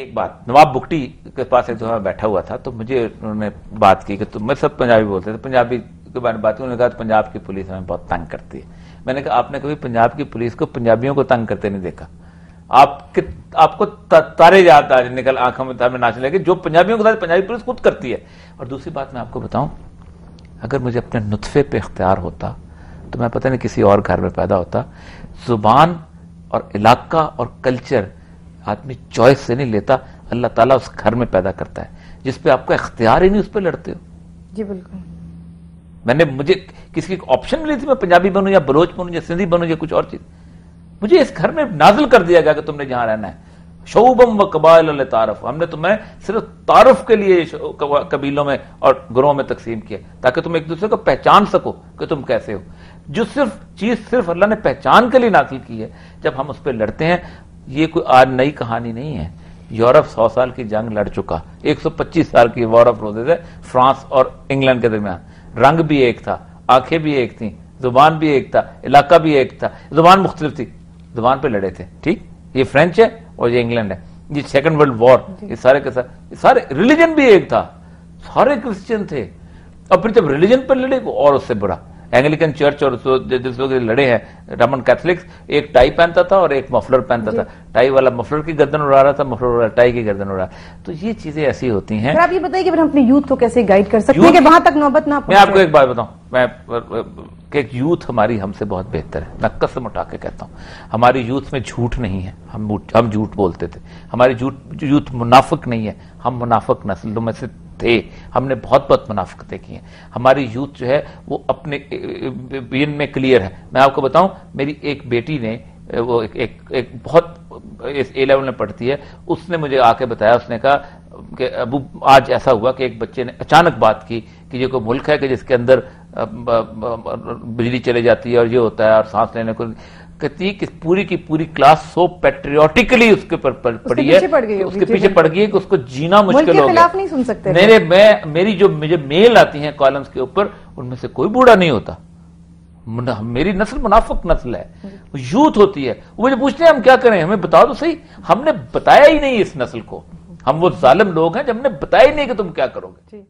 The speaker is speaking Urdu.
ایک بات، نواب بگٹی کے پاس ایک دفعہ بیٹھا ہوا تھا تو مجھے انہوں نے بات کی کہ تم، میں سب پنجابی بولتے تھے، پنجابی کے بارے میں بات کی، انہوں نے کہا پنجاب کی پولیس ہمیں بہت تنگ کرتی ہے. میں نے کہا آپ نے کبھی پنجاب کی پولیس کو پنجابیوں کو تنگ کرتے نہیں دیکھا. آپ کو تارے یاد آج نکل آنکھوں میں ناچنے لگے جو پنجابیوں کے ساتھ پنجابی پولیس خود کرتی ہے. اور دوسری بات میں آپ کو بتاؤں، اگر مجھے اپنے نطفے پہ اختیار ہوتا تو میں پتہ نہیں کسی اور گھر میں پیدا ہوتا. زبان اور علاقہ اور کلچر آدمی چوائس سے نہیں لیتا، اللہ تعالیٰ اس گھر میں پیدا کرتا ہے جس پہ آپ کا اختیار ہی نہیں، اس پہ لڑتے ہو. جی بالکل. مجھے کسی کی آپشن ملی تھی میں پنجابی بنوں یا بلوچ بنوں یا سندھی بنوں یا کچھ اور چیز، مجھے اس گھر میں نازل کر دیا گیا کہ تم نے جہاں رہنا ہے. شعوبم و قبائل لتعارف، ہم نے تمہیں صرف تعارف کے لیے قبیلوں میں اور گروہوں میں تقسیم کیا تاکہ تم ایک دوسرے کو پہچان سکو کہ تم کیسے ہو. جو صرف اللہ نے پہچان کے لیے نازل کی ہے، جب ہم اس پہ لڑتے ہیں، یہ کوئی آج نئی کہانی نہیں ہے. یورپ 100 سال کی جنگ لڑ چکا، 125 سال کی وار آف روزز ہے فرانس اور انگلینڈ کے درمیان. رنگ بھی ایک تھا، آنکھیں بھی ایک تھیں، زبان بھی ایک تھا، علاقہ بھی ایک تھا، زبان مختلف تھی، زبان پہ لڑے تھے. ٹھیک، یہ فرینچ ہے اور یہ انگلینڈ ہے، یہ سیکنڈ ورلڈ وار، یہ سارے کے سارے ریلیجن بھی ایک تھا، سارے کرسچن تھے. اور پھر جب ریلیجن پر لڑے وہ اور اس سے بڑا، اینگلیکن چرچ اور جس لوگ لڑے ہیں رومن کیتھولکس، ایک ٹائی پہنتا تھا اور ایک مفلر پہنتا تھا. ٹائی والا مفلر کی گردن اڑا رہا تھا، مفلر والا ٹائی کی گردن اڑا. تو یہ چیزیں ایسی ہوتی ہیں. آپ یہ بتائیے کہ ہم اپنے یوتھ کو کیسے گائیڈ کر سکتے ہیں کہ وہاں تک نوبت نہ پہنچے. میں آپ کو ایک بات بتاؤں، کہ ایک یوتھ ہماری ہم سے بہت بہتر ہے. میں قسم اٹھا کے کہتا ہوں ہماری یوتھ میں جھوٹ نہیں ہے. ہم جھوٹ بولتے تھے، ہماری یوتھ منافق نہیں ہے. ہم منافق نسلوں میں سے تھے، ہم نے بہت منافقتیں کی ہیں. ہماری یوتھ جو ہے وہ اپنے بین میں کلیئر ہے. میں آپ کو بتاؤں، میری ایک بیٹی نے، وہ ایک بہت A لیول میں پڑھتی ہے، اس نے مجھے آ کے بتایا، اس نے کہا کہ ابو آج ایسا ہوا کہ ایک بچے نے اچانک بات کی کہ یہ کوئی ملک ہے کہ جس کے اندر بجلی چلے جاتی ہے اور یہ ہوتا ہے اور سانس لینے کو، کہتی کہ پوری کی پوری کلاس سو پیٹریوٹیکلی اس کے پر پڑی ہے، اس کے پیچھے پڑ گئی ہے کہ اس کو جینا مشکل ہو گیا. نہیں سن سکتے. میری جو مجھے میل آتی ہیں کالمز کے اوپر، ان میں سے کوئی بوڑھا نہیں ہوتا. میری نسل منافق نسل ہے، یوتھ ہوتی ہے. وہ مجھے پوچھتے ہیں ہم کیا کریں، ہمیں بتا دو صحیح. ہم نے بتایا ہی نہیں اس نسل کو، ہم وہ ظالم لوگ ہیں جب ہم نے بتایا ہی نہیں کہ تم کیا کرو گے.